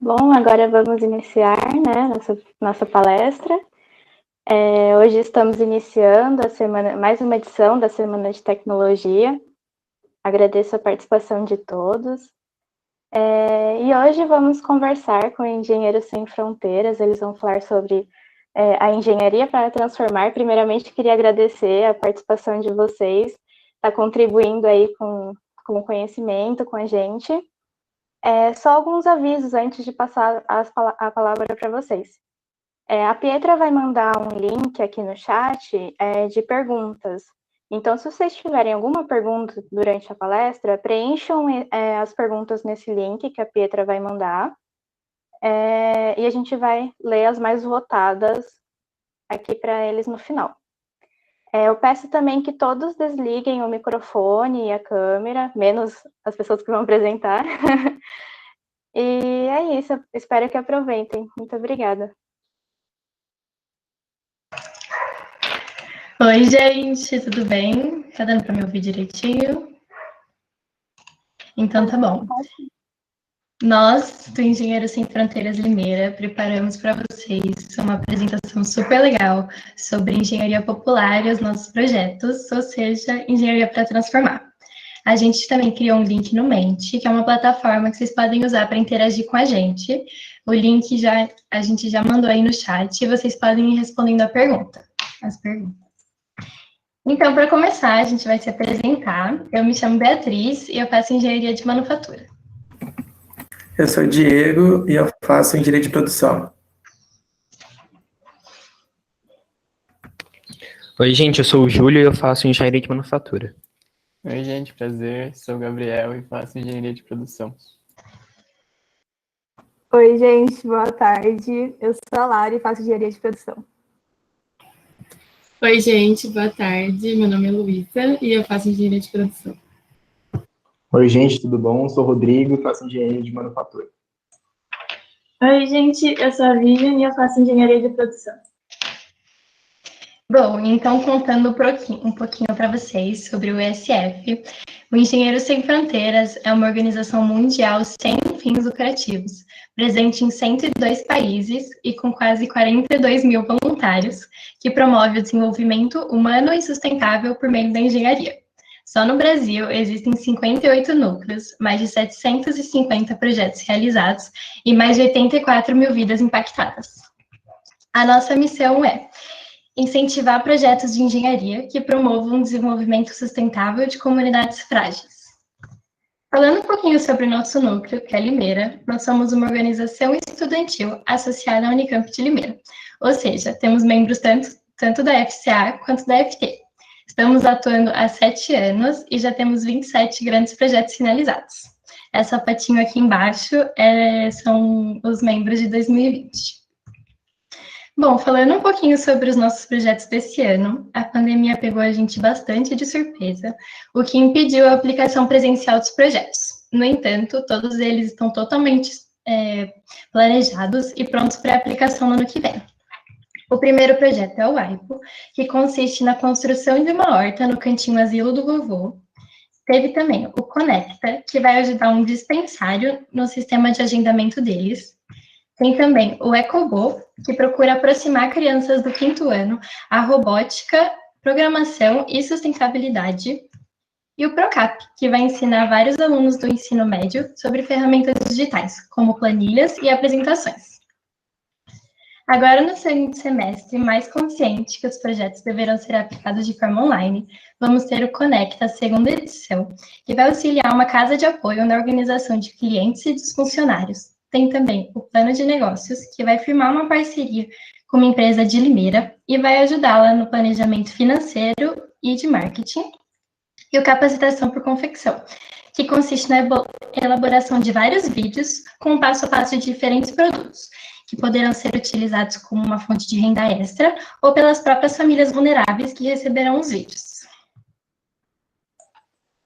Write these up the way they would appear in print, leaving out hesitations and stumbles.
Bom, agora vamos iniciar, né, nossa palestra. Hoje estamos iniciando mais uma edição da Semana de Tecnologia. Agradeço a participação de todos. E hoje vamos conversar com Engenheiros Sem Fronteiras. Eles vão falar sobre a engenharia para transformar. Primeiramente, queria agradecer a participação de vocês, está contribuindo aí com o conhecimento com a gente. Só alguns avisos antes de passar a palavra para vocês. A Pietra vai mandar um link aqui no chat de perguntas. Então, se vocês tiverem alguma pergunta durante a palestra, preencham as perguntas nesse link que a Pietra vai mandar. E a gente vai ler as mais votadas aqui para eles no final. Eu peço também que todos desliguem o microfone e a câmera, menos as pessoas que vão apresentar. E é isso, espero que aproveitem. Muito obrigada. Oi, gente, tudo bem? Tá dando para me ouvir direitinho? Então tá bom. Nós, do Engenheiros Sem Fronteiras Limeira, preparamos para vocês uma apresentação super legal sobre engenharia popular e os nossos projetos, ou seja, engenharia para transformar. A gente também criou um link no Mente, que é uma plataforma que vocês podem usar para interagir com a gente. O link a gente já mandou aí no chat e vocês podem ir respondendo as perguntas. Então, para começar, a gente vai se apresentar. Eu me chamo Beatriz e eu faço engenharia de manufatura. Eu sou o Diego e eu faço engenharia de produção. Oi, gente, eu sou o Júlio e eu faço engenharia de manufatura. Oi, gente, prazer. Sou o Gabriel e faço engenharia de produção. Oi, gente, boa tarde. Eu sou a Lara e faço engenharia de produção. Oi, gente, boa tarde. Meu nome é Luísa e eu faço engenharia de produção. Oi, gente, tudo bom? Eu sou o Rodrigo e faço engenharia de manufatura. Oi, gente, eu sou a Vivian e eu faço engenharia de produção. Bom, então contando um pouquinho para vocês sobre o ESF, o Engenheiros Sem Fronteiras é uma organização mundial sem fins lucrativos, presente em 102 países e com quase 42 mil voluntários, que promove o desenvolvimento humano e sustentável por meio da engenharia. Só no Brasil existem 58 núcleos, mais de 750 projetos realizados e mais de 84 mil vidas impactadas. A nossa missão é incentivar projetos de engenharia que promovam o desenvolvimento sustentável de comunidades frágeis. Falando um pouquinho sobre o nosso núcleo, que é Limeira, nós somos uma organização estudantil associada à Unicamp de Limeira, ou seja, temos membros tanto da FCA quanto da FT. Estamos atuando há 7 anos e já temos 27 grandes projetos finalizados. Essa patinho aqui embaixo são os membros de 2020. Bom, falando um pouquinho sobre os nossos projetos desse ano, a pandemia pegou a gente bastante de surpresa, o que impediu a aplicação presencial dos projetos. No entanto, todos eles estão totalmente planejados e prontos para aplicação no ano que vem. O primeiro projeto é o AIPO, que consiste na construção de uma horta no cantinho Asilo do Vovô. Teve também o Conecta, que vai ajudar um dispensário no sistema de agendamento deles. Tem também o Ecobo, que procura aproximar crianças do 5º ano à robótica, programação e sustentabilidade. E o Procap, que vai ensinar vários alunos do ensino médio sobre ferramentas digitais, como planilhas e apresentações. Agora, no segundo semestre, mais consciente que os projetos deverão ser aplicados de forma online, vamos ter o Conecta, segunda edição, que vai auxiliar uma casa de apoio na organização de clientes e dos funcionários. Tem também o Plano de Negócios, que vai firmar uma parceria com uma empresa de Limeira e vai ajudá-la no planejamento financeiro e de marketing. E o Capacitação por Confecção, que consiste na elaboração de vários vídeos com passo a passo de diferentes produtos, que poderão ser utilizados como uma fonte de renda extra ou pelas próprias famílias vulneráveis que receberão os vídeos.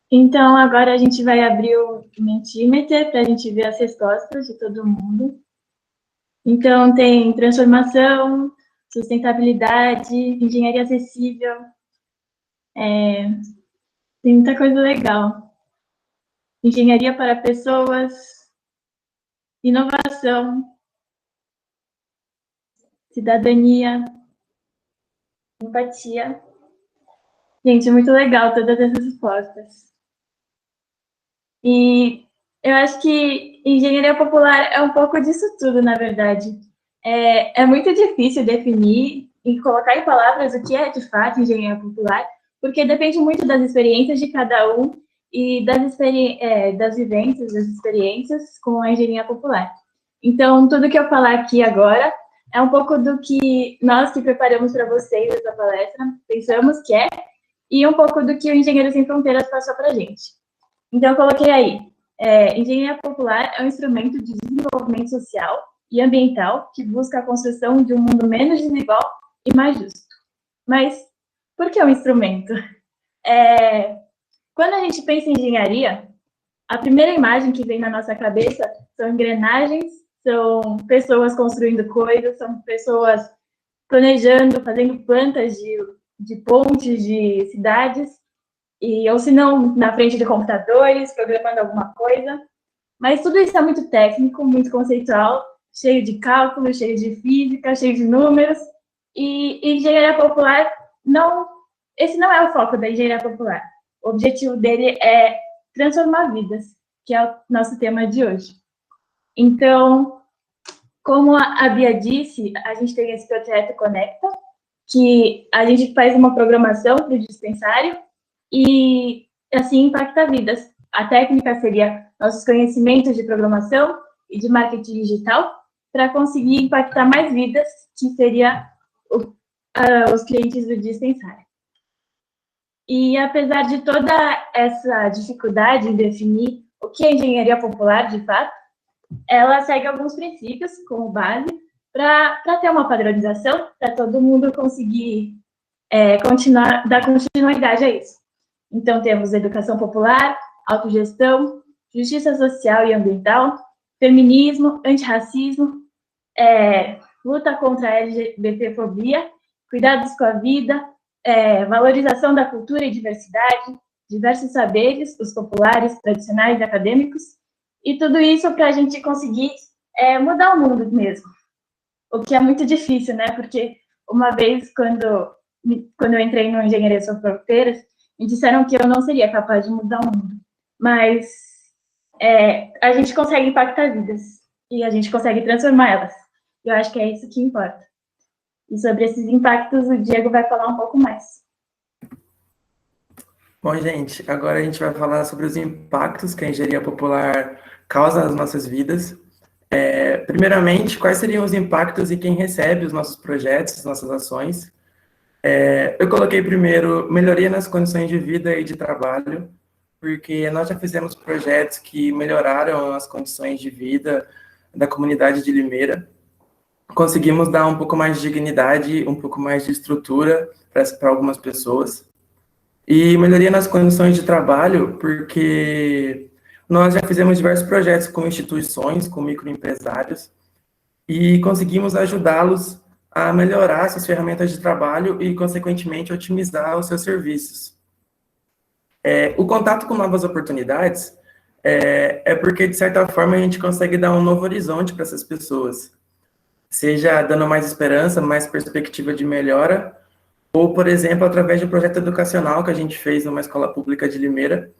Então, agora a gente vai abrir o Mentimeter para a gente ver as respostas de todo mundo. Então, tem transformação, sustentabilidade, engenharia acessível. Tem muita coisa legal. Engenharia para pessoas, inovação, cidadania, empatia. Gente, muito legal todas essas respostas. E eu acho que engenharia popular é um pouco disso tudo, na verdade. É muito difícil definir e colocar em palavras o que é, de fato, engenharia popular, porque depende muito das experiências de cada um e das vivências, das experiências com a engenharia popular. Então, tudo que eu falar aqui agora é um pouco do que nós que preparamos para vocês essa palestra pensamos que é, e um pouco do que o Engenheiros Sem Fronteiras passou para a gente. Então, eu coloquei aí, engenharia popular é um instrumento de desenvolvimento social e ambiental que busca a construção de um mundo menos desigual e mais justo. Mas por que um instrumento? Quando a gente pensa em engenharia, a primeira imagem que vem na nossa cabeça são engrenagens, são pessoas construindo coisas, são pessoas planejando, fazendo plantas de pontes, de cidades, ou se não, na frente de computadores, programando alguma coisa. Mas tudo isso é muito técnico, muito conceitual, cheio de cálculo, cheio de física, cheio de números. E engenharia popular, esse não é o foco da engenharia popular. O objetivo dele é transformar vidas, que é o nosso tema de hoje. Então, como a Bia disse, a gente tem esse projeto Conecta, que a gente faz uma programação para o dispensário e, assim, impacta vidas. A técnica seria nossos conhecimentos de programação e de marketing digital para conseguir impactar mais vidas, que seria os clientes do dispensário. E, apesar de toda essa dificuldade em definir o que é engenharia popular, de fato, ela segue alguns princípios como base para ter uma padronização, para todo mundo conseguir dar continuidade a isso. Então, temos educação popular, autogestão, justiça social e ambiental, feminismo, antirracismo, luta contra a LGBTfobia, cuidados com a vida, valorização da cultura e diversidade, diversos saberes, os populares, tradicionais e acadêmicos, e tudo isso para a gente conseguir mudar o mundo mesmo. O que é muito difícil, né? Porque uma vez, quando eu entrei no Engenharia Sem Fronteiras, me disseram que eu não seria capaz de mudar o mundo. Mas a gente consegue impactar vidas e a gente consegue transformar elas. Eu acho que é isso que importa. E sobre esses impactos, o Diego vai falar um pouco mais. Bom, gente, agora a gente vai falar sobre os impactos que a engenharia popular causa nas nossas vidas. Primeiramente, quais seriam os impactos e quem recebe os nossos projetos, as nossas ações. Eu coloquei primeiro melhoria nas condições de vida e de trabalho, porque nós já fizemos projetos que melhoraram as condições de vida da comunidade de Limeira. Conseguimos dar um pouco mais de dignidade, um pouco mais de estrutura para algumas pessoas. E melhoria nas condições de trabalho, porque nós já fizemos diversos projetos com instituições, com microempresários, e conseguimos ajudá-los a melhorar suas ferramentas de trabalho e, consequentemente, otimizar os seus serviços. O contato com novas oportunidades porque, de certa forma, a gente consegue dar um novo horizonte para essas pessoas, seja dando mais esperança, mais perspectiva de melhora, ou, por exemplo, através de um projeto educacional que a gente fez numa escola pública de Limeira,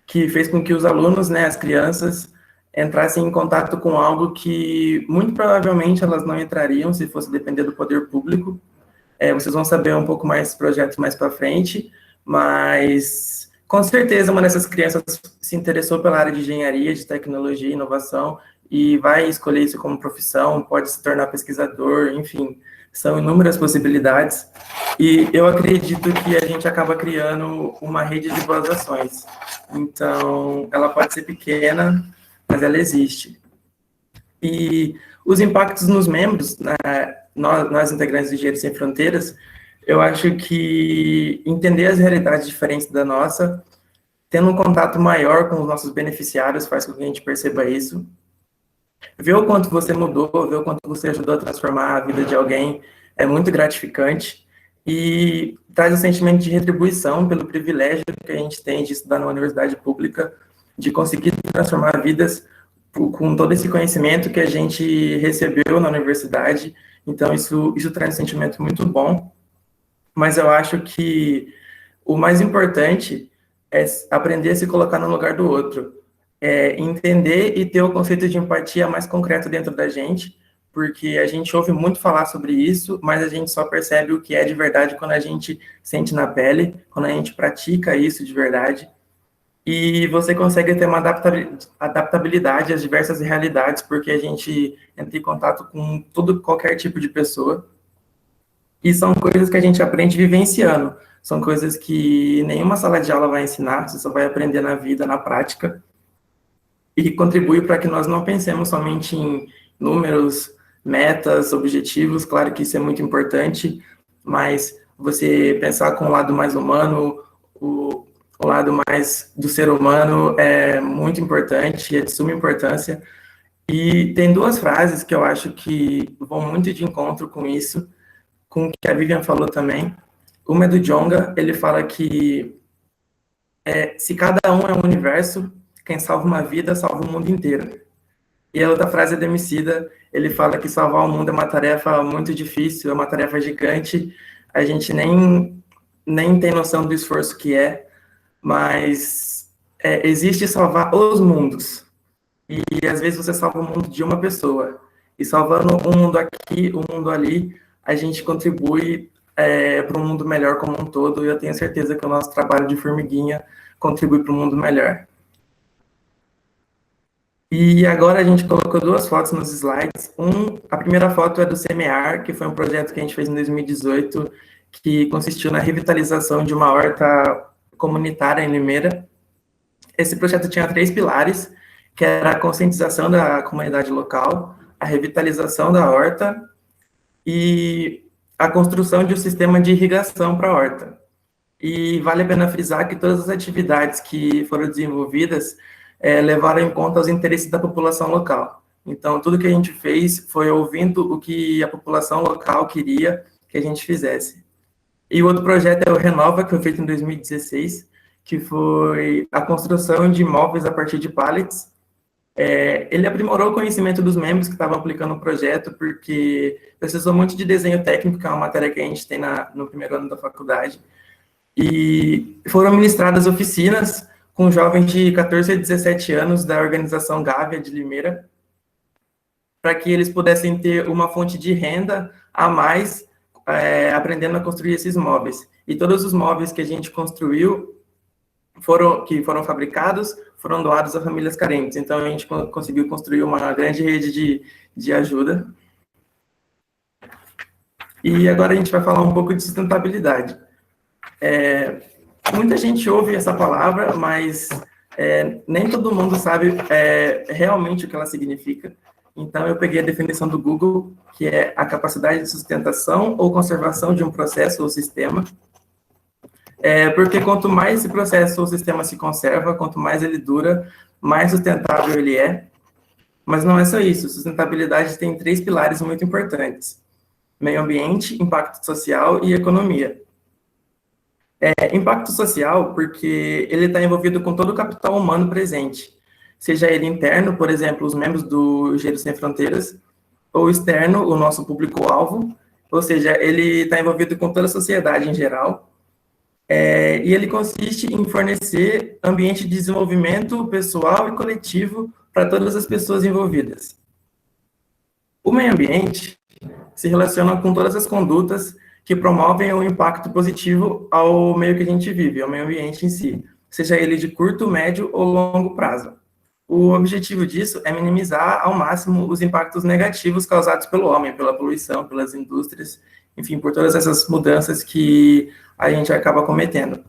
que fez com que os alunos, né, as crianças, entrassem em contato com algo que, muito provavelmente, elas não entrariam se fosse depender do poder público. Vocês vão saber um pouco mais projetos mais para frente, mas, com certeza, uma dessas crianças se interessou pela área de engenharia, de tecnologia e inovação, e vai escolher isso como profissão, pode se tornar pesquisador, enfim, são inúmeras possibilidades, e eu acredito que a gente acaba criando uma rede de boas ações. Então, ela pode ser pequena, mas ela existe. E os impactos nos membros, nós integrantes do Engenheiros Sem Fronteiras, eu acho que entender as realidades diferentes da nossa, tendo um contato maior com os nossos beneficiários, faz com que a gente perceba isso. Ver o quanto você mudou, ver o quanto você ajudou a transformar a vida de alguém é muito gratificante e traz um sentimento de retribuição pelo privilégio que a gente tem de estudar numa universidade pública, de conseguir transformar vidas com todo esse conhecimento que a gente recebeu na universidade. Então, isso traz um sentimento muito bom. Mas eu acho que o mais importante é aprender a se colocar no lugar do outro. Entender e ter o conceito de empatia mais concreto dentro da gente, porque a gente ouve muito falar sobre isso, mas a gente só percebe o que é de verdade quando a gente sente na pele, quando a gente pratica isso de verdade. E você consegue ter uma adaptabilidade às diversas realidades, porque a gente entra em contato com qualquer tipo de pessoa. E são coisas que a gente aprende vivenciando. São coisas que nenhuma sala de aula vai ensinar, você só vai aprender na vida, na prática. E que contribui para que nós não pensemos somente em números, metas, objetivos. Claro que isso é muito importante, mas você pensar com o lado mais humano, o lado mais do ser humano é muito importante, é de suma importância. E tem duas frases que eu acho que vão muito de encontro com isso, com o que a Vivian falou também. Uma é do Djonga, ele fala que se cada um é um universo, quem salva uma vida, salva o mundo inteiro. E a outra frase é do Emicida, ele fala que salvar o mundo é uma tarefa muito difícil, é uma tarefa gigante, a gente nem tem noção do esforço que é, mas existe salvar os mundos. E às vezes você salva o mundo de uma pessoa. E salvando um mundo aqui, um mundo ali, a gente contribui para um mundo melhor como um todo. E eu tenho certeza que o nosso trabalho de formiguinha contribui para um mundo melhor. E agora a gente colocou duas fotos nos slides. A primeira foto é do Semear, que foi um projeto que a gente fez em 2018, que consistiu na revitalização de uma horta comunitária em Limeira. Esse projeto tinha 3 pilares, que era a conscientização da comunidade local, a revitalização da horta e a construção de um sistema de irrigação para a horta. E vale a pena frisar que todas as atividades que foram desenvolvidas levaram em conta os interesses da população local. Então, tudo que a gente fez foi ouvindo o que a população local queria que a gente fizesse. E o outro projeto é o Renova, que foi feito em 2016, que foi a construção de móveis a partir de pallets. Ele aprimorou o conhecimento dos membros que estavam aplicando o projeto, porque precisou muito de desenho técnico, que é uma matéria que a gente tem no primeiro ano da faculdade. E foram ministradas oficinas com jovens de 14 a 17 anos da organização Gávea de Limeira, para que eles pudessem ter uma fonte de renda a mais, aprendendo a construir esses móveis. E todos os móveis que a gente construiu, que foram fabricados, foram doados a famílias carentes. Então, a gente conseguiu construir uma grande rede de ajuda. E agora a gente vai falar um pouco de sustentabilidade. Muita gente ouve essa palavra, mas nem todo mundo sabe realmente o que ela significa. Então, eu peguei a definição do Google, que é a capacidade de sustentação ou conservação de um processo ou sistema. Porque quanto mais esse processo ou sistema se conserva, quanto mais ele dura, mais sustentável ele é. Mas não é só isso. Sustentabilidade tem 3 pilares muito importantes: meio ambiente, impacto social e economia. Impacto social, porque ele está envolvido com todo o capital humano presente, seja ele interno, por exemplo, os membros do Engenheiros Sem Fronteiras, ou externo, o nosso público-alvo, ou seja, ele está envolvido com toda a sociedade em geral, e ele consiste em fornecer ambiente de desenvolvimento pessoal e coletivo para todas as pessoas envolvidas. O meio ambiente se relaciona com todas as condutas que promovem um impacto positivo ao meio que a gente vive, ao meio ambiente em si, seja ele de curto, médio ou longo prazo. O objetivo disso é minimizar ao máximo os impactos negativos causados pelo homem, pela poluição, pelas indústrias, enfim, por todas essas mudanças que a gente acaba cometendo.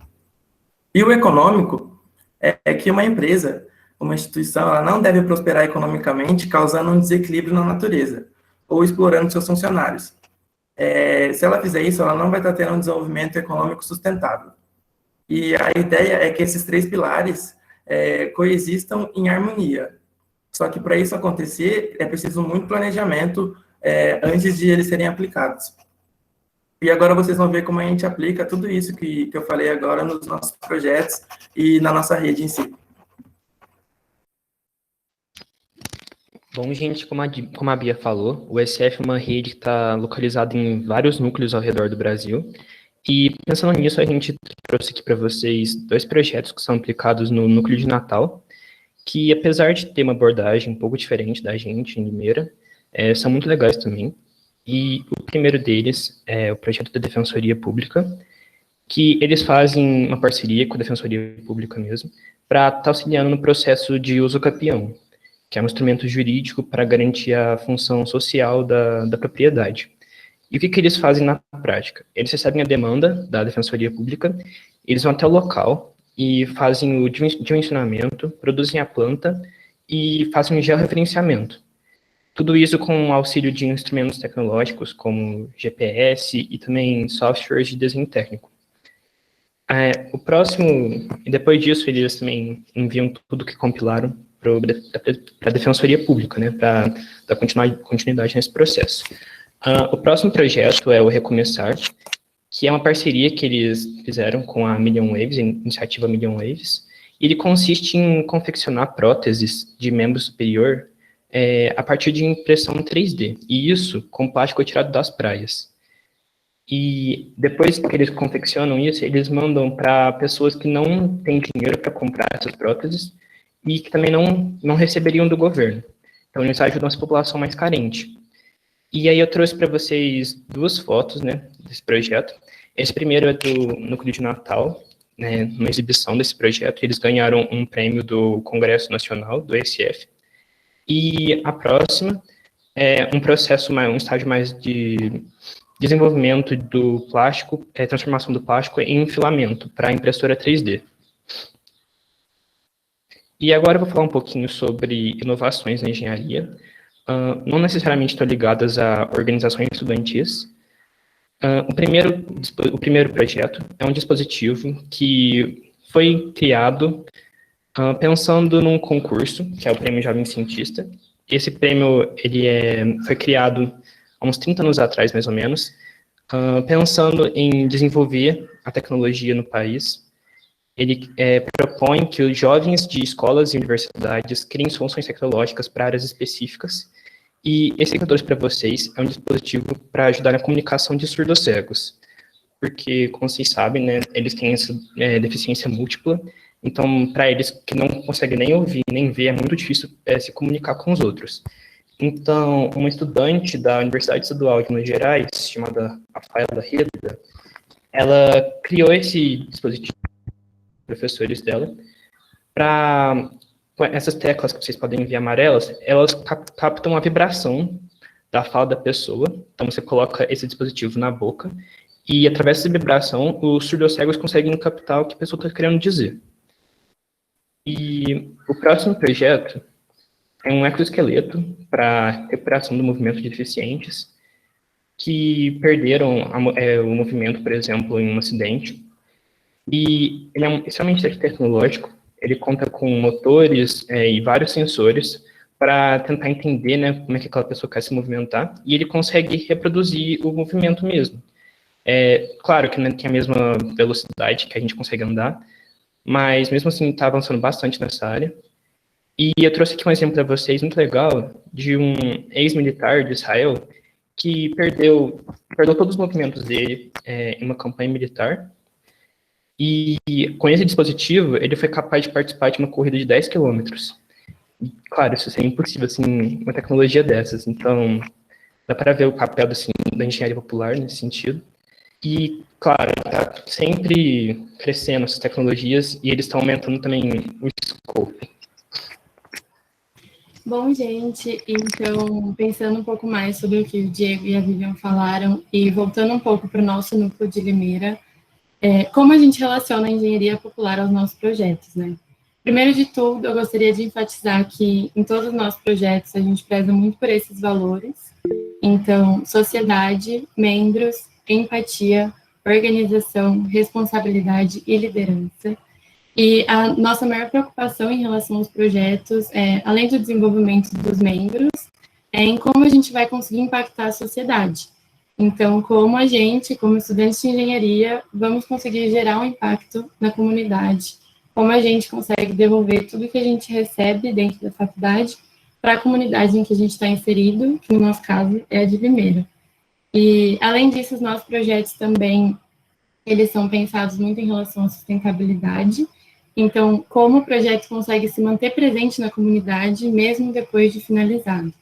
E o econômico é que uma empresa, uma instituição, ela não deve prosperar economicamente causando um desequilíbrio na natureza ou explorando seus funcionários. Se ela fizer isso, ela não vai estar tendo um desenvolvimento econômico sustentável. E a ideia é que esses 3 pilares coexistam em harmonia. Só que para isso acontecer, é preciso muito planejamento antes de eles serem aplicados. E agora vocês vão ver como a gente aplica tudo isso que eu falei agora nos nossos projetos e na nossa rede em si. Bom, gente, como a Bia falou, o SF é uma rede que está localizada em vários núcleos ao redor do Brasil. E pensando nisso, a gente trouxe aqui para vocês 2 projetos que são aplicados no núcleo de Natal, que apesar de ter uma abordagem um pouco diferente da gente em Limeira, são muito legais também. E o primeiro deles é o projeto da Defensoria Pública, que eles fazem uma parceria com a Defensoria Pública mesmo, para estar auxiliando no processo de uso capião, que é um instrumento jurídico para garantir a função social da propriedade. E o que eles fazem na prática? Eles recebem a demanda da Defensoria Pública, eles vão até o local e fazem o dimensionamento, produzem a planta e fazem um georreferenciamento. Tudo isso com o auxílio de instrumentos tecnológicos, como GPS e também softwares de desenho técnico. O próximo, e depois disso, eles também enviam tudo que compilaram para a Defensoria Pública, né, para dar continuidade nesse processo. O próximo projeto é o Recomeçar, que é uma parceria que eles fizeram com a Million Waves, a iniciativa Million Waves. Ele consiste em confeccionar próteses de membro superior a partir de impressão 3D, e isso com plástico tirado das praias. E depois que eles confeccionam isso, eles mandam para pessoas que não têm dinheiro para comprar essas próteses e que também não receberiam do governo. Então, eles ajudam essa população mais carente. E aí eu trouxe para vocês 2 fotos, né, desse projeto. Esse primeiro é do Núcleo de Natal, né, uma exibição desse projeto. Eles ganharam um prêmio do Congresso Nacional, do ESF. E a próxima é um estágio mais de desenvolvimento do plástico, transformação do plástico em filamento para impressora 3D. E agora eu vou falar um pouquinho sobre inovações na engenharia, não necessariamente estão ligadas a organizações estudantis. O primeiro projeto é um dispositivo que foi criado pensando num concurso, que é o Prêmio Jovem Cientista. Esse prêmio foi criado há uns 30 anos atrás, mais ou menos, pensando em desenvolver a tecnologia no país. Ele propõe que os jovens de escolas e universidades criem soluções tecnológicas para áreas específicas. E esse que eu trouxe para vocês é um dispositivo para ajudar na comunicação de surdos-cegos. Porque, como vocês sabem, né, eles têm essa deficiência múltipla. Então, para eles que não conseguem nem ouvir, nem ver, é muito difícil se comunicar com os outros. Então, uma estudante da Universidade Estadual de Minas Gerais, chamada Rafaela Reda, ela criou esse dispositivo, professores dela, para essas teclas que vocês podem ver amarelas, elas captam a vibração da fala da pessoa. Então, você coloca esse dispositivo na boca e, através dessa vibração, os surdocegos conseguem captar o que a pessoa está querendo dizer. E o próximo projeto é um exoesqueleto para recuperação do movimento de deficientes que perderam o movimento, por exemplo, em um acidente. E ele é extremamente tecnológico, ele conta com motores e vários sensores para tentar entender, né, como é que aquela pessoa quer se movimentar, e ele consegue reproduzir o movimento mesmo. Claro que não tem a mesma velocidade que a gente consegue andar, mas mesmo assim está avançando bastante nessa área. E eu trouxe aqui um exemplo para vocês muito legal de um ex-militar de Israel que perdeu todos os movimentos dele em uma campanha militar. E com esse dispositivo, ele foi capaz de participar de uma corrida de 10 quilômetros. E, claro, isso é impossível, assim, uma tecnologia dessas. Então, dá para ver o papel da engenharia popular nesse sentido. E, claro, está sempre crescendo essas tecnologias e eles estão aumentando também o escopo. Bom, gente, então, pensando um pouco mais sobre o que o Diego e a Vivian falaram e voltando um pouco para o nosso núcleo de Limeira, como a gente relaciona a engenharia popular aos nossos projetos, né? Primeiro de tudo, eu gostaria de enfatizar que em todos os nossos projetos a gente preza muito por esses valores. Então, sociedade, membros, empatia, organização, responsabilidade e liderança. E a nossa maior preocupação em relação aos projetos, além do desenvolvimento dos membros, é em como a gente vai conseguir impactar a sociedade. Então, como a gente, como estudantes de engenharia, vamos conseguir gerar um impacto na comunidade, como a gente consegue devolver tudo que a gente recebe dentro da faculdade para a comunidade em que a gente está inserido, que no nosso caso é a de Limeira. E, além disso, os nossos projetos também, eles são pensados muito em relação à sustentabilidade. Então, como o projeto consegue se manter presente na comunidade, mesmo depois de finalizado.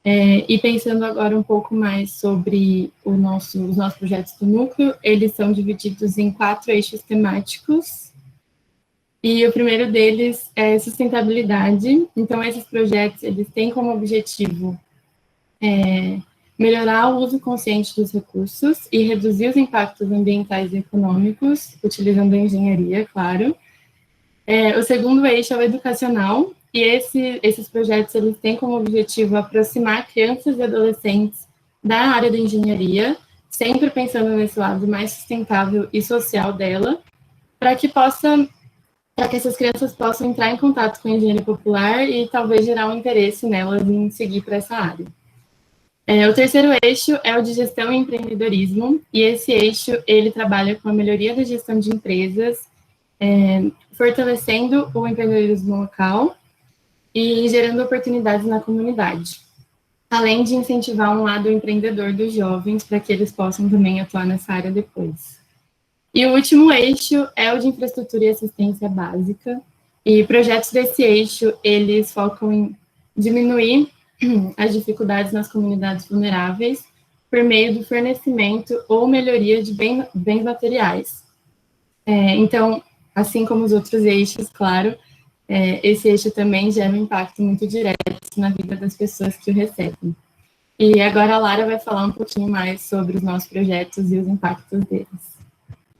E pensando agora um pouco mais sobre os nossos projetos do núcleo, eles são divididos em 4 eixos temáticos, e o primeiro deles é sustentabilidade. Então, esses projetos, eles têm como objetivo melhorar o uso consciente dos recursos e reduzir os impactos ambientais e econômicos, utilizando a engenharia, claro. O segundo eixo é o educacional, e esses projetos eles têm como objetivo aproximar crianças e adolescentes da área da engenharia, sempre pensando nesse lado mais sustentável e social dela, para que essas crianças possam entrar em contato com a engenharia popular e talvez gerar um interesse nelas em seguir para essa área. O terceiro eixo é o de gestão e empreendedorismo, e esse eixo ele trabalha com a melhoria da gestão de empresas, fortalecendo o empreendedorismo local e gerando oportunidades na comunidade, além de incentivar um lado empreendedor dos jovens para que eles possam também atuar nessa área depois. E o último eixo é o de infraestrutura e assistência básica, e projetos desse eixo, eles focam em diminuir as dificuldades nas comunidades vulneráveis por meio do fornecimento ou melhoria de bens materiais. Então, assim como os outros eixos, claro, esse eixo também gera um impacto muito direto na vida das pessoas que o recebem. E agora a Lara vai falar um pouquinho mais sobre os nossos projetos e os impactos deles.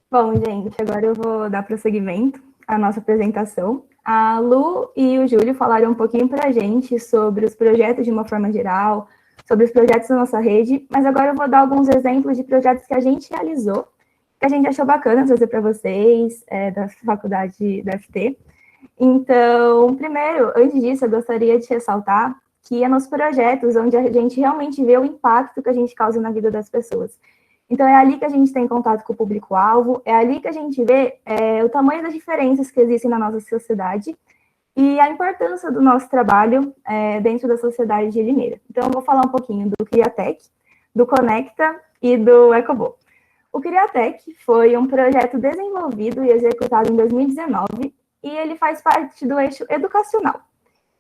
Bom, gente, agora eu vou dar prosseguimento à nossa apresentação. A Lu e o Júlio falaram um pouquinho para a gente sobre os projetos de uma forma geral, sobre os projetos da nossa rede, mas agora eu vou dar alguns exemplos de projetos que a gente realizou, que a gente achou bacana trazer para vocês, da faculdade da FT. Então, primeiro, antes disso, eu gostaria de ressaltar que é nos projetos onde a gente realmente vê o impacto que a gente causa na vida das pessoas. Então, é ali que a gente tem contato com o público-alvo, é ali que a gente vê o tamanho das diferenças que existem na nossa sociedade e a importância do nosso trabalho dentro da sociedade de Limeira. Então, eu vou falar um pouquinho do Criatec, do Conecta e do Ecobo. O Criatec foi um projeto desenvolvido e executado em 2019 e ele faz parte do eixo educacional.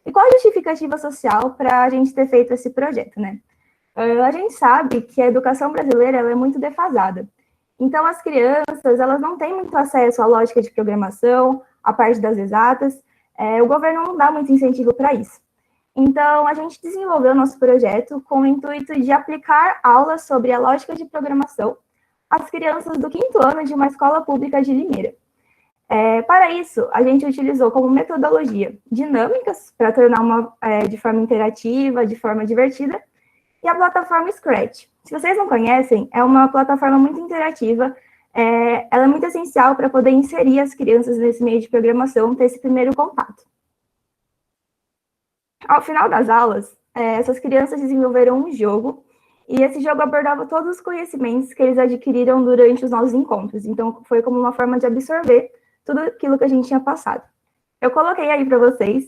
E qual a justificativa social para a gente ter feito esse projeto, né? A gente sabe que a educação brasileira ela é muito defasada. Então, as crianças elas não têm muito acesso à lógica de programação, à parte das exatas. O governo não dá muito incentivo para isso. Então, a gente desenvolveu nosso projeto com o intuito de aplicar aulas sobre a lógica de programação às crianças do 5º ano de uma escola pública de Limeira. Para isso, a gente utilizou como metodologia dinâmicas para tornar de forma interativa, de forma divertida, e a plataforma Scratch. Se vocês não conhecem, é uma plataforma muito interativa, ela é muito essencial para poder inserir as crianças nesse meio de programação, ter esse primeiro contato. Ao final das aulas, essas crianças desenvolveram um jogo, e esse jogo abordava todos os conhecimentos que eles adquiriram durante os nossos encontros. Então, foi como uma forma de absorver tudo aquilo que a gente tinha passado. Eu coloquei aí para vocês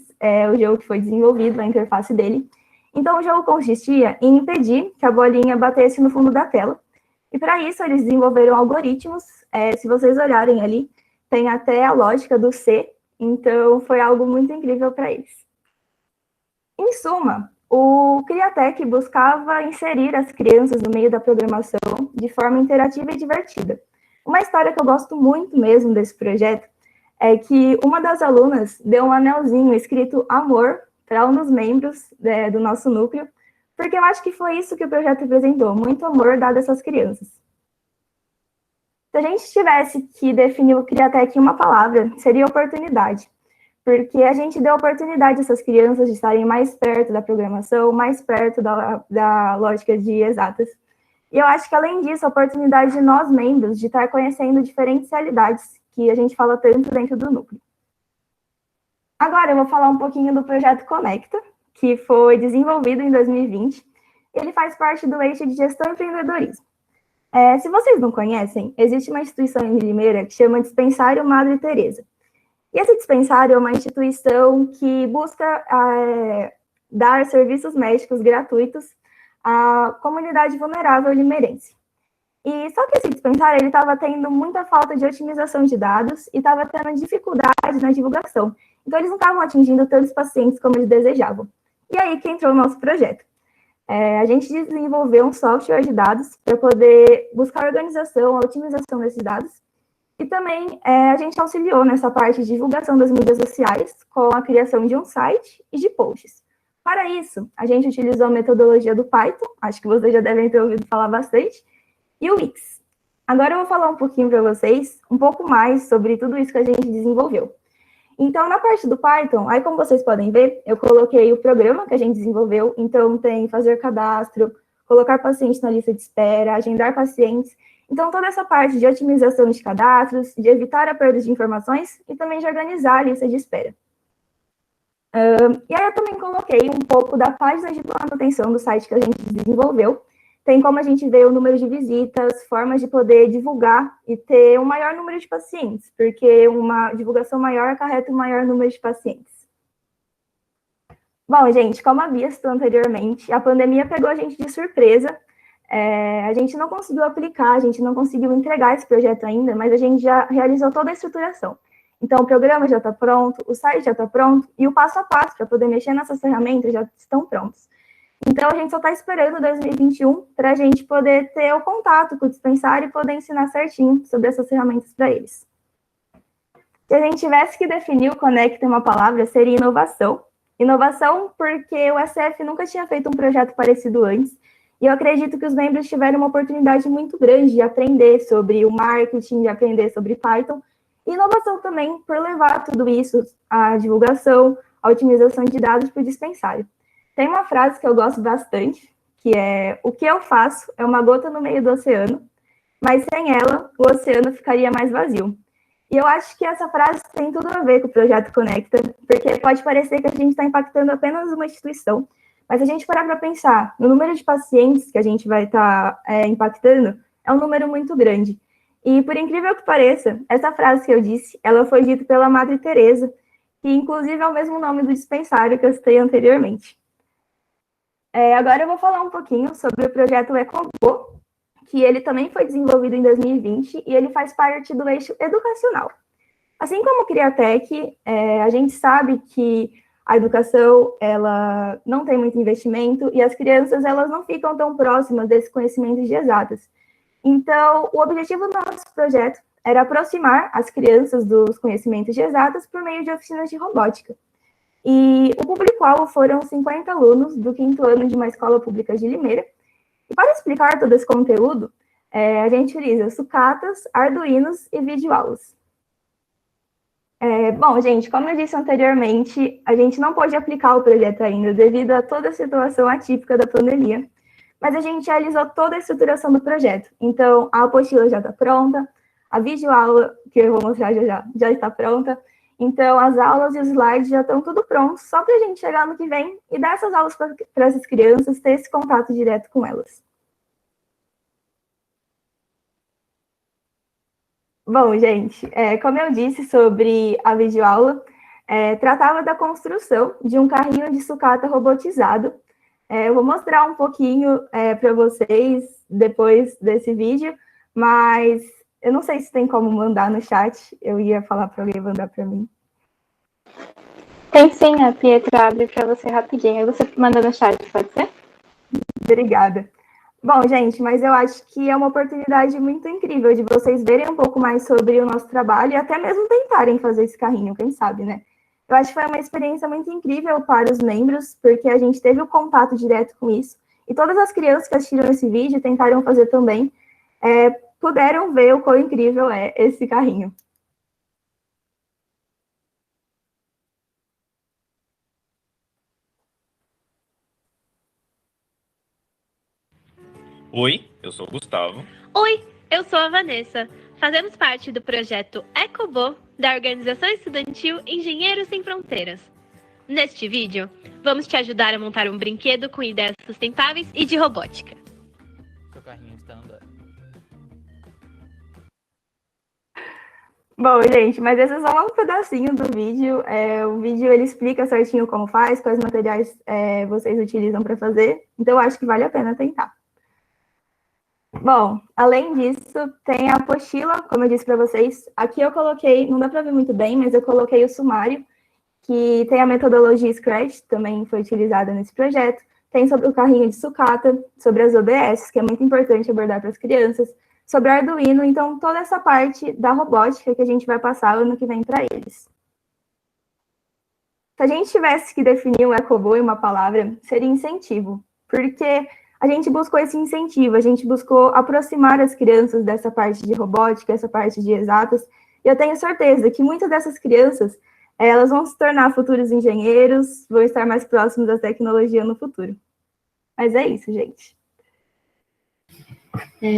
o jogo que foi desenvolvido, a interface dele. Então, o jogo consistia em impedir que a bolinha batesse no fundo da tela. E, para isso, eles desenvolveram algoritmos. Se vocês olharem ali, tem até a lógica do C. Então, foi algo muito incrível para eles. Em suma, o Criatec buscava inserir as crianças no meio da programação de forma interativa e divertida. Uma história que eu gosto muito mesmo desse projeto é que uma das alunas deu um anelzinho escrito amor para um dos membros do nosso núcleo, porque eu acho que foi isso que o projeto representou, muito amor dado a essas crianças. Se a gente tivesse que definir o Criatec em uma palavra, seria oportunidade, porque a gente deu oportunidade a essas crianças de estarem mais perto da programação, mais perto da lógica de exatas. E eu acho que, além disso, a oportunidade de nós, membros, de estar conhecendo diferentes realidades que a gente fala tanto dentro do núcleo. Agora, eu vou falar um pouquinho do projeto Conecta, que foi desenvolvido em 2020. Ele faz parte do eixo de gestão e empreendedorismo. Se vocês não conhecem, existe uma instituição em Limeira que chama Dispensário Madre Teresa. E esse dispensário é uma instituição que busca dar serviços médicos gratuitos à comunidade vulnerável limeirense. E só que esse dispensário ele estava tendo muita falta de otimização de dados e estava tendo dificuldade na divulgação. Então, eles não estavam atingindo tantos pacientes como eles desejavam. E aí que entrou o nosso projeto. A gente desenvolveu um software de dados para poder buscar a organização, a otimização desses dados. E também a gente auxiliou nessa parte de divulgação das mídias sociais com a criação de um site e de posts. Para isso, a gente utilizou a metodologia do Python, acho que vocês já devem ter ouvido falar bastante, e o Wix. Agora eu vou falar um pouquinho para vocês, um pouco mais sobre tudo isso que a gente desenvolveu. Então, na parte do Python, aí como vocês podem ver, eu coloquei o programa que a gente desenvolveu, então tem fazer cadastro, colocar pacientes na lista de espera, agendar pacientes. Então, toda essa parte de otimização de cadastros, de evitar a perda de informações e também de organizar a lista de espera. E aí eu também coloquei um pouco da página de manutenção do site que a gente desenvolveu. Tem como a gente ver o número de visitas, formas de poder divulgar e ter um maior número de pacientes, porque uma divulgação maior acarreta um maior número de pacientes. Bom, gente, como havia citado anteriormente, a pandemia pegou a gente de surpresa. A gente não conseguiu aplicar, a gente não conseguiu entregar esse projeto ainda, mas a gente já realizou toda a estruturação. Então, o programa já está pronto, o site já está pronto, e o passo a passo para poder mexer nessas ferramentas já estão prontos. Então, a gente só está esperando 2021 para a gente poder ter o contato com o dispensário e poder ensinar certinho sobre essas ferramentas para eles. Se a gente tivesse que definir o Conecta em uma palavra, seria inovação. Inovação porque o SF nunca tinha feito um projeto parecido antes, e eu acredito que os membros tiveram uma oportunidade muito grande de aprender sobre o marketing, de aprender sobre Python, e inovação também por levar tudo isso, a divulgação, a otimização de dados para o dispensário. Tem uma frase que eu gosto bastante, que é: o que eu faço é uma gota no meio do oceano, mas sem ela, o oceano ficaria mais vazio. E eu acho que essa frase tem tudo a ver com o Projeto Conecta, porque pode parecer que a gente está impactando apenas uma instituição, mas se a gente parar para pensar no número de pacientes que a gente vai estar impactando, é um número muito grande. E, por incrível que pareça, essa frase que eu disse, ela foi dita pela Madre Teresa, que inclusive é o mesmo nome do dispensário que eu citei anteriormente. Agora eu vou falar um pouquinho sobre o projeto EcoBo, que ele também foi desenvolvido em 2020 e ele faz parte do eixo educacional. Assim como o Criatec, a gente sabe que a educação ela não tem muito investimento e as crianças elas não ficam tão próximas desses conhecimentos de exatas. Então, o objetivo do nosso projeto era aproximar as crianças dos conhecimentos de exatas por meio de oficinas de robótica. E o público-alvo foram 50 alunos do 5º ano de uma escola pública de Limeira. E para explicar todo esse conteúdo, a gente utiliza sucatas, arduinos e videoaulas. Bom, gente, como eu disse anteriormente, a gente não pôde aplicar o projeto ainda devido a toda a situação atípica da pandemia, mas a gente realizou toda a estruturação do projeto. Então, a apostila já está pronta, a videoaula, que eu vou mostrar já está pronta. Então, as aulas e os slides já estão tudo prontos, só para a gente chegar no que vem e dar essas aulas para essas crianças, ter esse contato direto com elas. Bom, gente, como eu disse sobre a videoaula, tratava da construção de um carrinho de sucata robotizado. Eu vou mostrar um pouquinho para vocês depois desse vídeo, mas eu não sei se tem como mandar no chat, eu ia falar para alguém mandar para mim. Tem sim, a Pietra abre para você rapidinho, aí você manda no chat, pode ser? Obrigada. Bom, gente, mas eu acho que é uma oportunidade muito incrível de vocês verem um pouco mais sobre o nosso trabalho e até mesmo tentarem fazer esse carrinho, quem sabe, né? Eu acho que foi uma experiência muito incrível para os membros, porque a gente teve o contato direto com isso. E todas as crianças que assistiram esse vídeo tentaram fazer também, puderam ver o quão incrível é esse carrinho. Oi, eu sou o Gustavo. Oi, eu sou a Vanessa. Fazemos parte do projeto EcoBo, da Organização Estudantil Engenheiros Sem Fronteiras. Neste vídeo, vamos te ajudar a montar um brinquedo com ideias sustentáveis e de robótica. Seu carrinho está andando. Bom, gente, mas esse é só um pedacinho do vídeo. O vídeo ele explica certinho como faz, quais materiais vocês utilizam para fazer. Então, eu acho que vale a pena tentar. Bom, além disso, tem a apostila, como eu disse para vocês. Aqui eu coloquei, não dá para ver muito bem, mas eu coloquei o sumário, que tem a metodologia Scratch, também foi utilizada nesse projeto. Tem sobre o carrinho de sucata, sobre as OBS, que é muito importante abordar para as crianças, sobre Arduino, então toda essa parte da robótica que a gente vai passar ano que vem para eles. Se a gente tivesse que definir um EcoBo em uma palavra, seria incentivo, porque a gente buscou esse incentivo, a gente buscou aproximar as crianças dessa parte de robótica, essa parte de exatas, e eu tenho certeza que muitas dessas crianças, elas vão se tornar futuros engenheiros, vão estar mais próximos da tecnologia no futuro. Mas é isso, gente.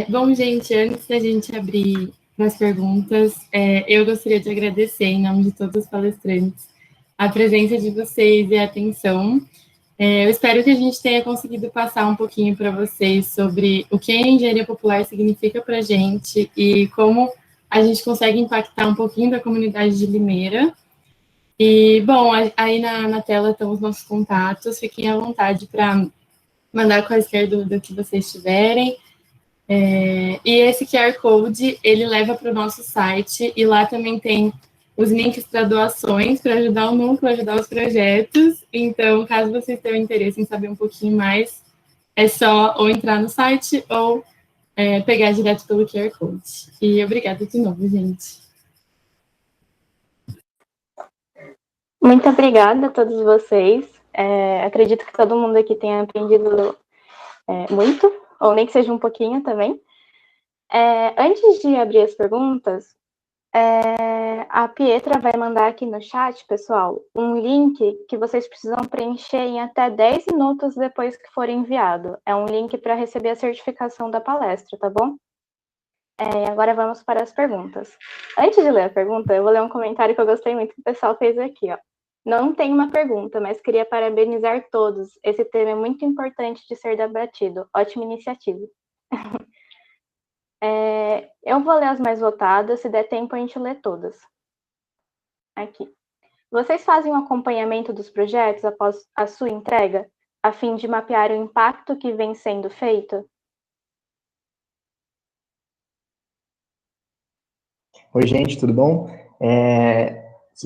Bom, gente, antes da gente abrir para as perguntas, eu gostaria de agradecer, em nome de todos os palestrantes, a presença de vocês e a atenção. Eu espero que a gente tenha conseguido passar um pouquinho para vocês sobre o que a engenharia popular significa para a gente e como a gente consegue impactar um pouquinho da comunidade de Limeira. E, bom, aí na tela estão os nossos contatos, fiquem à vontade para mandar quaisquer dúvidas que vocês tiverem. E esse QR Code, ele leva para o nosso site, e lá também tem os links para doações, para ajudar o núcleo, ajudar os projetos. Então, caso vocês tenham interesse em saber um pouquinho mais, é só ou entrar no site ou pegar direto pelo QR Code. E obrigada de novo, gente. Muito obrigada a todos vocês. Acredito que todo mundo aqui tenha aprendido muito, ou nem que seja um pouquinho também. Antes de abrir as perguntas, a Pietra vai mandar aqui no chat, pessoal, um link que vocês precisam preencher em até 10 minutos depois que for enviado. É um link para receber a certificação da palestra, tá bom? Agora vamos para as perguntas. Antes de ler a pergunta, eu vou ler um comentário que eu gostei muito que o pessoal fez aqui, ó. Não tem uma pergunta, mas queria parabenizar todos. Esse tema é muito importante de ser debatido. Ótima iniciativa. Eu vou ler as mais votadas, se der tempo a gente lê todas. Aqui. Vocês fazem um acompanhamento dos projetos após a sua entrega, a fim de mapear o impacto que vem sendo feito? Oi, gente, tudo bom?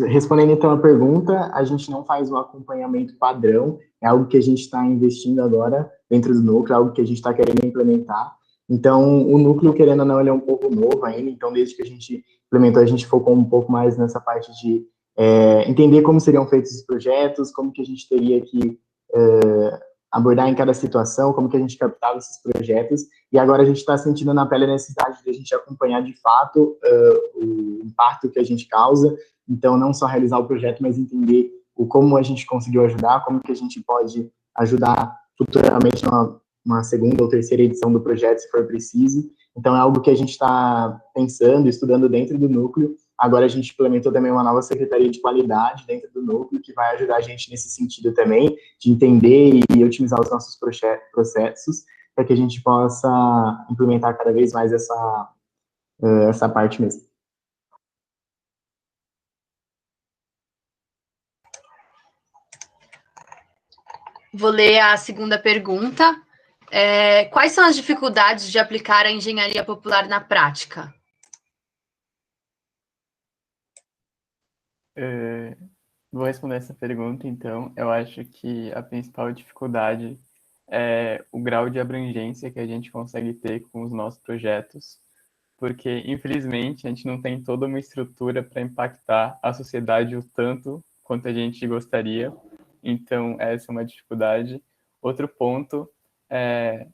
Respondendo então a pergunta, a gente não faz um acompanhamento padrão, é algo que a gente está investindo agora dentro do núcleo, algo que a gente está querendo implementar. Então, o núcleo, querendo ou não, ele é um pouco novo ainda, então desde que a gente implementou, a gente focou um pouco mais nessa parte de entender como seriam feitos os projetos, como que a gente teria que abordar em cada situação, como que a gente captava esses projetos, e agora a gente está sentindo na pele a necessidade de a gente acompanhar de fato o impacto que a gente causa, então não só realizar o projeto, mas entender como a gente conseguiu ajudar, como que a gente pode ajudar futuramente numa segunda ou terceira edição do projeto, se for preciso. Então é algo que a gente está pensando, estudando dentro do núcleo. Agora a gente implementou também uma nova secretaria de qualidade dentro do núcleo, que vai ajudar a gente nesse sentido também, de entender e otimizar os nossos processos, para que a gente possa implementar cada vez mais essa parte mesmo. Vou ler a segunda pergunta. Quais são as dificuldades de aplicar a engenharia popular na prática? Vou responder essa pergunta, então. Eu acho que a principal dificuldade é o grau de abrangência que a gente consegue ter com os nossos projetos, porque, infelizmente, a gente não tem toda uma estrutura para impactar a sociedade o tanto quanto a gente gostaria. Então, essa é uma dificuldade. Outro ponto é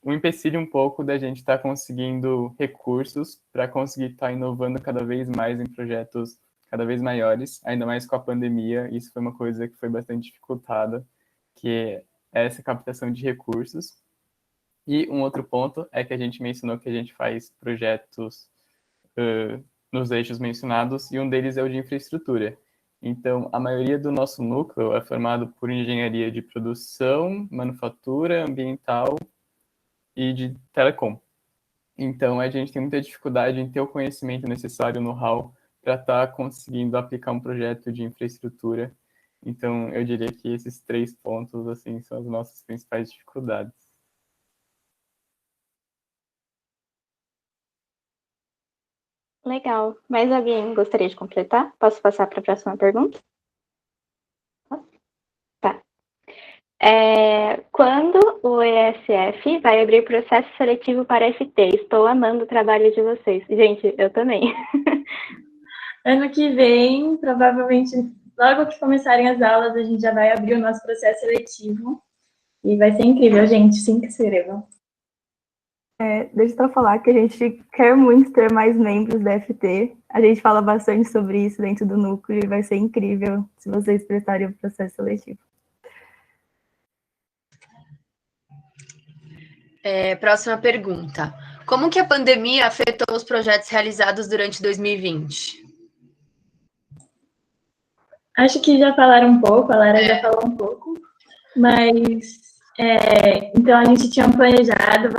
o empecilho um pouco da gente estar conseguindo recursos para conseguir estar inovando cada vez mais em projetos cada vez maiores, ainda mais com a pandemia. Isso foi uma coisa que foi bastante dificultada, que é essa captação de recursos. E um outro ponto é que a gente mencionou que a gente faz projetos nos eixos mencionados, e um deles é o de infraestrutura. Então, a maioria do nosso núcleo é formado por engenharia de produção, manufatura, ambiental e de telecom. Então, a gente tem muita dificuldade em ter o conhecimento necessário, o know-how, para estar conseguindo aplicar um projeto de infraestrutura. Então, eu diria que esses 3 pontos, assim, são as nossas principais dificuldades. Legal. Mais alguém gostaria de completar? Posso passar para a próxima pergunta? Tá. Quando o ESF vai abrir processo seletivo para FT? Estou amando o trabalho de vocês. Gente, eu também. Ano que vem, provavelmente, logo que começarem as aulas, a gente já vai abrir o nosso processo seletivo. E vai ser incrível, gente. Sim, que serão. Deixa eu só falar que a gente quer muito ter mais membros da FT. A gente fala bastante sobre isso dentro do núcleo e vai ser incrível se vocês prestarem o processo seletivo. Próxima pergunta. Como que a pandemia afetou os projetos realizados durante 2020? Acho que já falaram um pouco, a Lara já falou um pouco, mas então a gente tinha planejado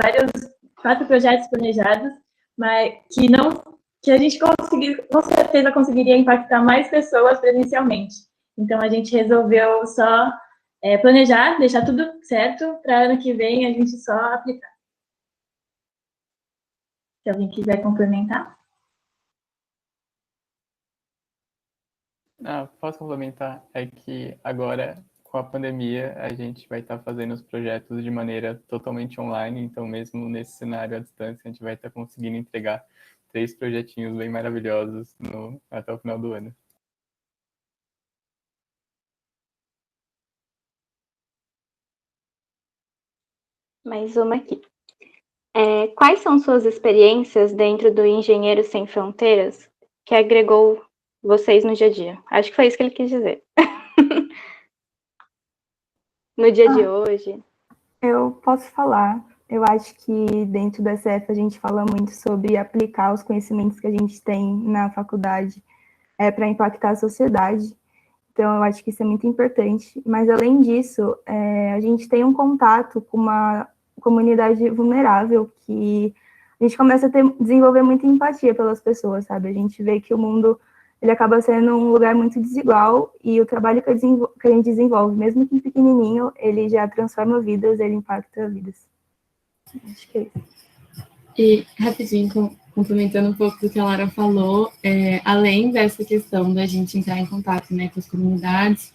4 projetos planejados, mas que a gente com certeza conseguiria impactar mais pessoas presencialmente. Então a gente resolveu só planejar, deixar tudo certo para ano que vem a gente só aplicar. Se alguém quiser complementar. Posso complementar? É que agora, com a pandemia, a gente vai estar fazendo os projetos de maneira totalmente online, então mesmo nesse cenário à distância, a gente vai estar conseguindo entregar 3 projetinhos bem maravilhosos até o final do ano. Mais uma aqui. Quais são suas experiências dentro do Engenheiros Sem Fronteiras que agregou vocês no dia a dia? Acho que foi isso que ele quis dizer. No dia de hoje. Eu posso falar. Eu acho que dentro do SF a gente fala muito sobre aplicar os conhecimentos que a gente tem na faculdade para impactar a sociedade. Então, eu acho que isso é muito importante. Mas, além disso, a gente tem um contato com uma comunidade vulnerável que a gente começa a desenvolver muita empatia pelas pessoas, sabe? A gente vê que o mundo ele acaba sendo um lugar muito desigual e o trabalho que a gente desenvolve, mesmo que pequenininho, ele já transforma vidas, ele impacta vidas. Acho que é isso. E, rapidinho, complementando um pouco do que a Lara falou, além dessa questão da gente entrar em contato, né, com as comunidades,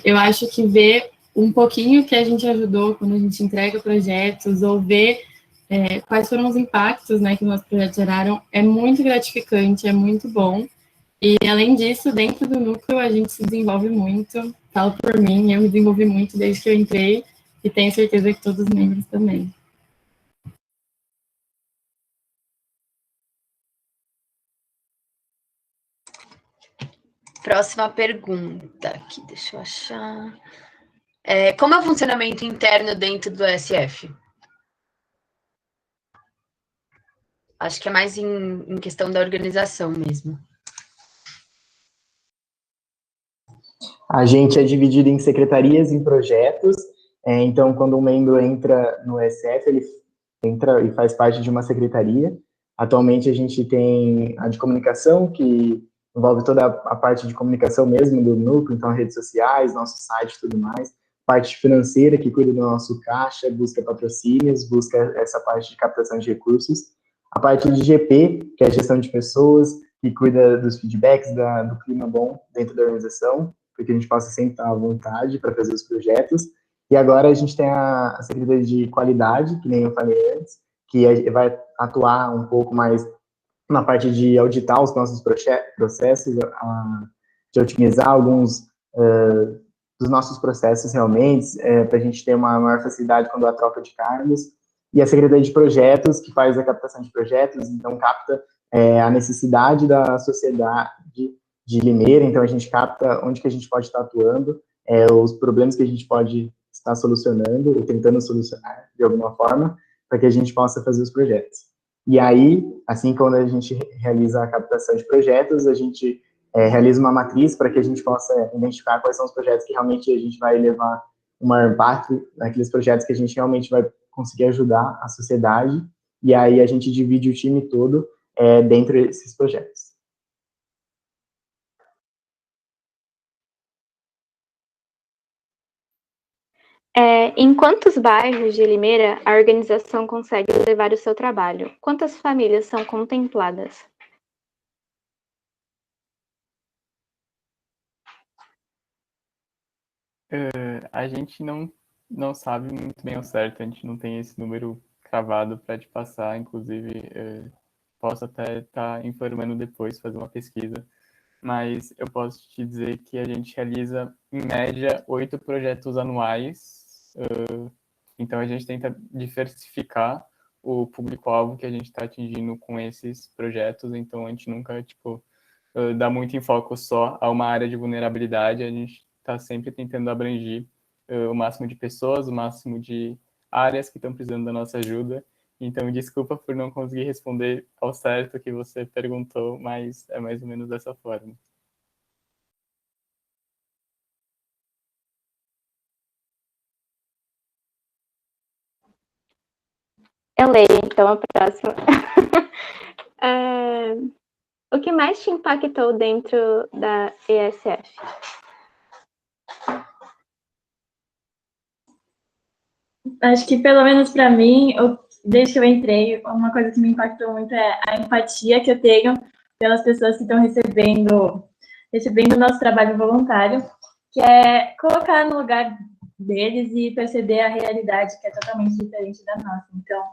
eu acho que ver um pouquinho que a gente ajudou quando a gente entrega projetos, ou ver quais foram os impactos, né, que os nossos projetos geraram, é muito gratificante, é muito bom. E, além disso, dentro do núcleo, a gente se desenvolve muito. Falo por mim, eu me desenvolvi muito desde que eu entrei, e tenho certeza que todos os membros também. Próxima pergunta aqui, deixa eu achar. Como é o funcionamento interno dentro do SF? Acho que é mais em questão da organização mesmo. A gente é dividido em secretarias e em projetos. Então, quando um membro entra no SF, ele entra e faz parte de uma secretaria. Atualmente, a gente tem a de comunicação, que envolve toda a parte de comunicação mesmo do núcleo, então redes sociais, nosso site e tudo mais. Parte financeira, que cuida do nosso caixa, busca patrocínios, busca essa parte de captação de recursos. A parte de GP, que é a gestão de pessoas, que cuida dos feedbacks, do clima bom dentro da organização, para que a gente possa sempre estar à vontade para fazer os projetos. E agora a gente tem a Secretaria de Qualidade, que nem eu falei antes, que vai atuar um pouco mais na parte de auditar os nossos processos, de otimizar alguns dos nossos processos realmente, para a gente ter uma maior facilidade quando há troca de cargos. E a Secretaria de Projetos, que faz a captação de projetos, então capta a necessidade da sociedade de Limeira, então a gente capta onde que a gente pode estar atuando, os problemas que a gente pode estar solucionando, ou tentando solucionar de alguma forma, para que a gente possa fazer os projetos. E aí, assim, quando a gente realiza a captação de projetos, a gente realiza uma matriz para que a gente possa identificar quais são os projetos que realmente a gente vai levar um maior impacto, naqueles projetos que a gente realmente vai conseguir ajudar a sociedade, e aí a gente divide o time todo dentro desses projetos. Em quantos bairros de Limeira a organização consegue levar o seu trabalho? Quantas famílias são contempladas? A gente não sabe muito bem ao certo, a gente não tem esse número cravado para te passar, inclusive posso até estar informando depois, fazer uma pesquisa, mas eu posso te dizer que a gente realiza, em média, 8 projetos anuais, então a gente tenta diversificar o público-alvo que a gente está atingindo com esses projetos, então a gente nunca, dá muito enfoque só a uma área de vulnerabilidade, a gente está sempre tentando abranger o máximo de pessoas, o máximo de áreas que estão precisando da nossa ajuda. Então, desculpa por não conseguir responder ao certo o que você perguntou, mas é mais ou menos dessa forma. Eu leio, então, a próxima. O que mais te impactou dentro da ESF? Acho que, pelo menos para mim, desde que eu entrei, uma coisa que me impactou muito é a empatia que eu tenho pelas pessoas que estão recebendo o nosso trabalho voluntário, que é colocar no lugar deles e perceber a realidade que é totalmente diferente da nossa. Então,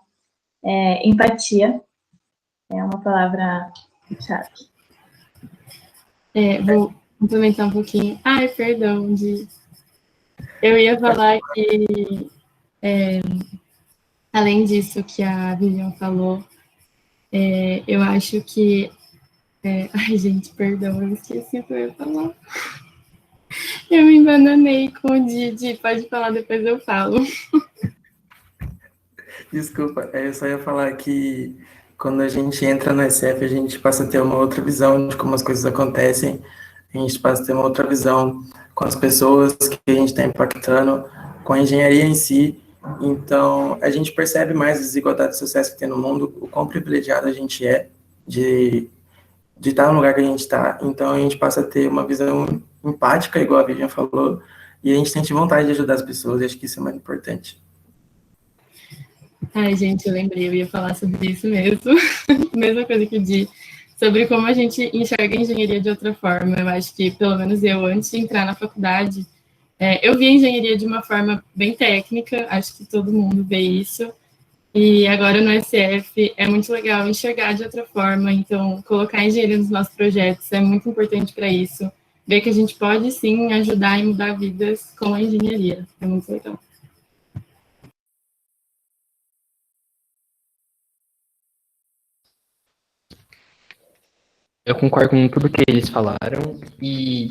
empatia é uma palavra-chave. Vou complementar um pouquinho. Ai, perdão, eu ia falar que, além disso que a Vivian falou, eu acho que... ai, gente, perdão, eu esqueci o que eu ia falar. Eu me embananei com o Didi, pode falar, depois eu falo. Desculpa, eu só ia falar que quando a gente entra no SF, a gente passa a ter uma outra visão de como as coisas acontecem, a gente passa a ter uma outra visão com as pessoas que a gente está impactando, com a engenharia em si. Então, a gente percebe mais as desigualdades sociais que tem no mundo, o quão privilegiado a gente é de estar no lugar que a gente está. Então, a gente passa a ter uma visão empática, igual a Vivian falou, e a gente sente vontade de ajudar as pessoas, e acho que isso é muito importante. Ai, gente, eu lembrei, eu ia falar sobre isso mesmo. Mesma coisa que o Di, sobre como a gente enxerga a engenharia de outra forma. Eu acho que, pelo menos eu, antes de entrar na faculdade, eu vi a engenharia de uma forma bem técnica, acho que todo mundo vê isso. E agora no SF é muito legal enxergar de outra forma, então colocar a engenharia nos nossos projetos é muito importante para isso. Ver que a gente pode sim ajudar e mudar vidas com a engenharia, é muito legal. Eu concordo com tudo que eles falaram e,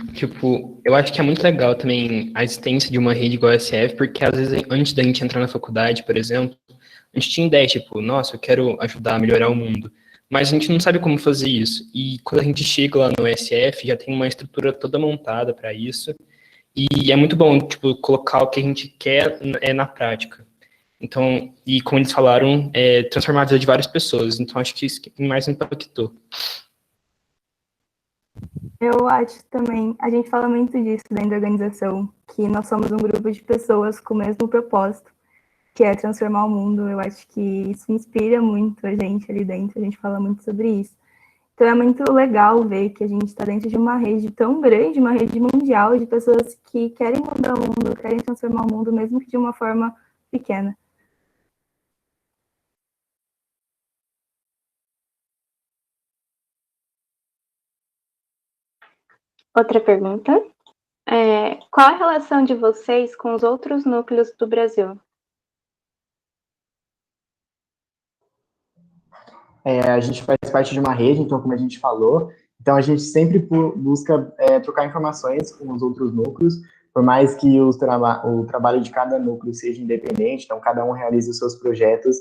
eu acho que é muito legal também a existência de uma rede igual a SF, porque às vezes antes da gente entrar na faculdade, por exemplo, a gente tinha ideia, nossa, eu quero ajudar a melhorar o mundo, mas a gente não sabe como fazer isso. E quando a gente chega lá no SF, já tem uma estrutura toda montada para isso, e é muito bom, colocar o que a gente quer na prática. Então, e como eles falaram, transformar a vida de várias pessoas, então acho que isso que mais impactou. Eu acho também, a gente fala muito disso dentro da organização, que nós somos um grupo de pessoas com o mesmo propósito, que é transformar o mundo. Eu acho que isso inspira muito a gente ali dentro, a gente fala muito sobre isso. Então é muito legal ver que a gente está dentro de uma rede tão grande, uma rede mundial de pessoas que querem mudar o mundo, querem transformar o mundo, mesmo que de uma forma pequena. Outra pergunta. Qual a relação de vocês com os outros núcleos do Brasil? A gente faz parte de uma rede, então, como a gente falou, então a gente sempre busca trocar informações com os outros núcleos, por mais que o trabalho de cada núcleo seja independente, então cada um realiza os seus projetos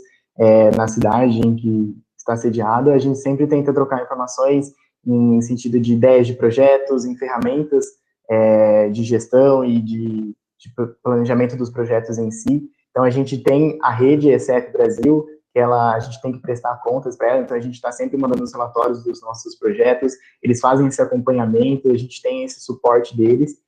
na cidade em que está sediado, a gente sempre tenta trocar informações em sentido de ideias de projetos, em ferramentas de gestão e de planejamento dos projetos em si. Então, a gente tem a rede ESF Brasil, a gente tem que prestar contas para ela, então a gente está sempre mandando os relatórios dos nossos projetos, eles fazem esse acompanhamento, a gente tem esse suporte deles,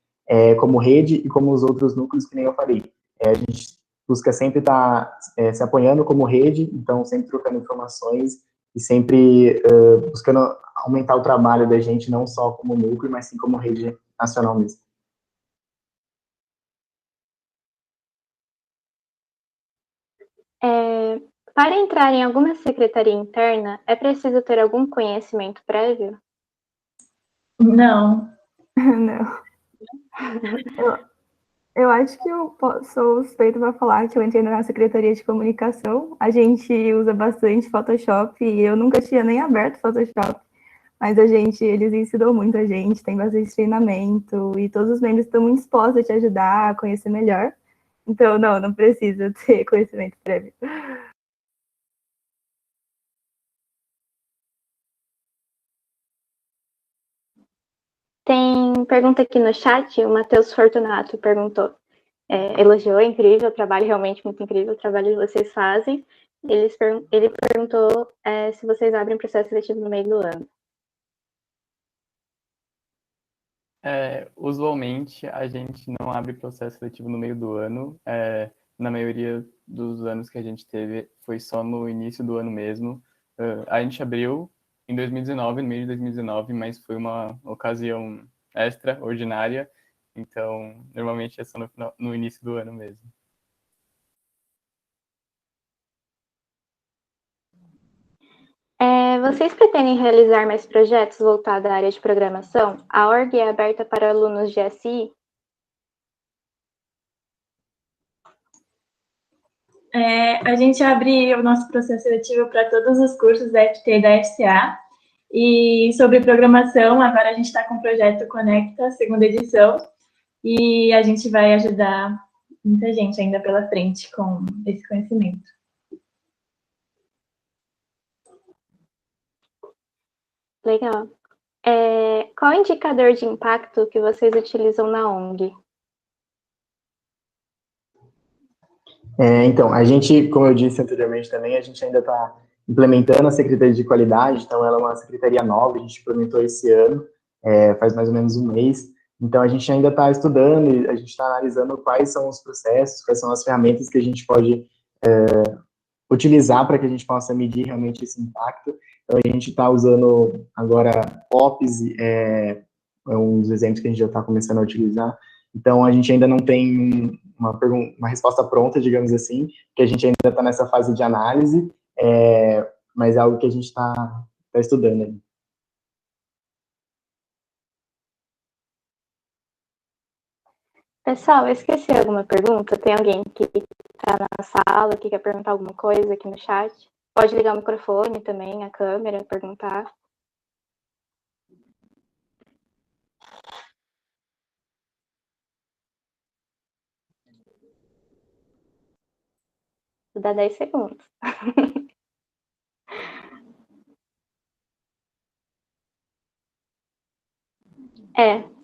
como rede e como os outros núcleos, que nem eu falei. A gente busca sempre estar se apoiando como rede, então sempre trocando informações e sempre buscando aumentar o trabalho da gente, não só como núcleo, mas sim como rede nacional mesmo. Para entrar em alguma secretaria interna, é preciso ter algum conhecimento prévio? Não. Não. Eu acho que eu sou suspeita para falar que eu entrei na Secretaria de Comunicação. A gente usa bastante Photoshop e eu nunca tinha nem aberto Photoshop. Mas eles ensinam muito a gente, tem bastante treinamento e todos os membros estão muito dispostos a te ajudar a conhecer melhor. Então, não precisa ter conhecimento prévio. Tem pergunta aqui no chat, o Matheus Fortunato perguntou, elogiou, é incrível, o trabalho realmente muito incrível, o trabalho que vocês fazem. Ele perguntou se vocês abrem processo seletivo no meio do ano. Usualmente, a gente não abre processo seletivo no meio do ano. Na maioria dos anos que a gente teve, foi só no início do ano mesmo. A gente abriu em 2019, no meio de 2019, mas foi uma ocasião extraordinária. Então, normalmente é só no início do ano mesmo. Vocês pretendem realizar mais projetos voltados à área de programação? A org é aberta para alunos de SI? A gente abre o nosso processo seletivo para todos os cursos da FT e da FCA. E sobre programação, agora a gente está com o projeto Conecta, segunda edição, e a gente vai ajudar muita gente ainda pela frente com esse conhecimento. Legal. Qual o indicador de impacto que vocês utilizam na ONG? Então, a gente, como eu disse anteriormente também, a gente ainda está implementando a Secretaria de Qualidade, então ela é uma secretaria nova, a gente implementou esse ano, faz mais ou menos um mês, então a gente ainda está estudando e a gente está analisando quais são os processos, quais são as ferramentas que a gente pode utilizar para que a gente possa medir realmente esse impacto. Então a gente está usando agora POPs, um dos exemplos que a gente já está começando a utilizar. Então, a gente ainda não tem uma resposta pronta, digamos assim, que a gente ainda está nessa fase de análise, mas é algo que a gente está estudando aí. Pessoal, eu esqueci alguma pergunta? Tem alguém que está na sala, que quer perguntar alguma coisa aqui no chat? Pode ligar o microfone também, a câmera, perguntar. Vou dar 10 segundos.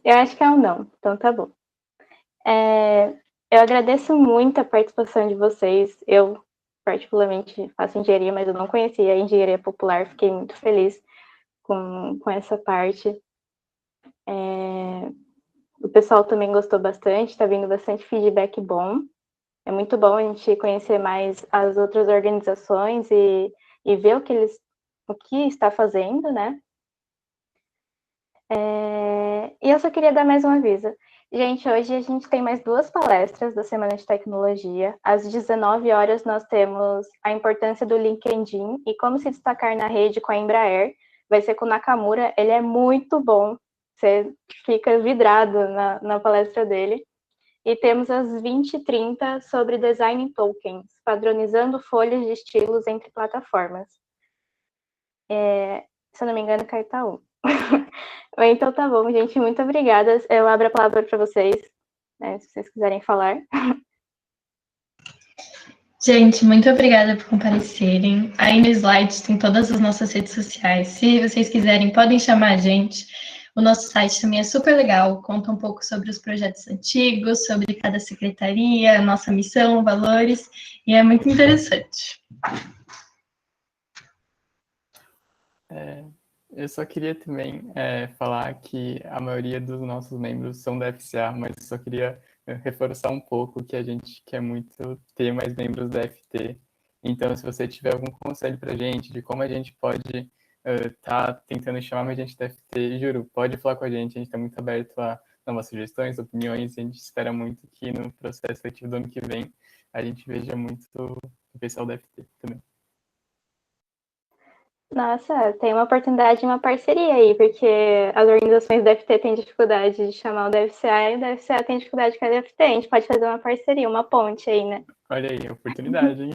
Eu acho que é um não, então tá bom. Eu agradeço muito a participação de vocês. Eu, particularmente, faço engenharia, mas eu não conhecia a engenharia popular. Fiquei muito feliz com essa parte. O pessoal também gostou bastante, está vindo bastante feedback bom. É muito bom a gente conhecer mais as outras organizações e ver o que está fazendo, né? E eu só queria dar mais um aviso. Gente, hoje a gente tem mais 2 palestras da Semana de Tecnologia. Às 19 horas nós temos a importância do LinkedIn e como se destacar na rede com a Embraer. Vai ser com o Nakamura, ele é muito bom. Você fica vidrado na palestra dele. E temos às 20h30 sobre Design Tokens, padronizando folhas de estilos entre plataformas. Se eu não me engano, Caetaú. Então tá bom, gente, muito obrigada. Eu abro a palavra para vocês, né, se vocês quiserem falar. Gente, muito obrigada por comparecerem. Aí no slide tem todas as nossas redes sociais. Se vocês quiserem, podem chamar a gente. O nosso site também é super legal, conta um pouco sobre os projetos antigos, sobre cada secretaria, nossa missão, valores, e é muito interessante. Eu só queria também falar que a maioria dos nossos membros são da FCA, mas eu só queria reforçar um pouco que a gente quer muito ter mais membros da FT. Então, se você tiver algum conselho para a gente de como a gente pode tá tentando chamar mais gente da FT, juro, pode falar com a gente está muito aberto a novas sugestões, opiniões, e a gente espera muito que no processo seletivo do ano que vem a gente veja muito o pessoal da FT também. Nossa, tem uma oportunidade de uma parceria aí, porque as organizações da FT têm dificuldade de chamar o da FCA e o da FCA tem dificuldade com a FT. A gente pode fazer uma parceria, uma ponte aí, né? Olha aí, oportunidade, hein?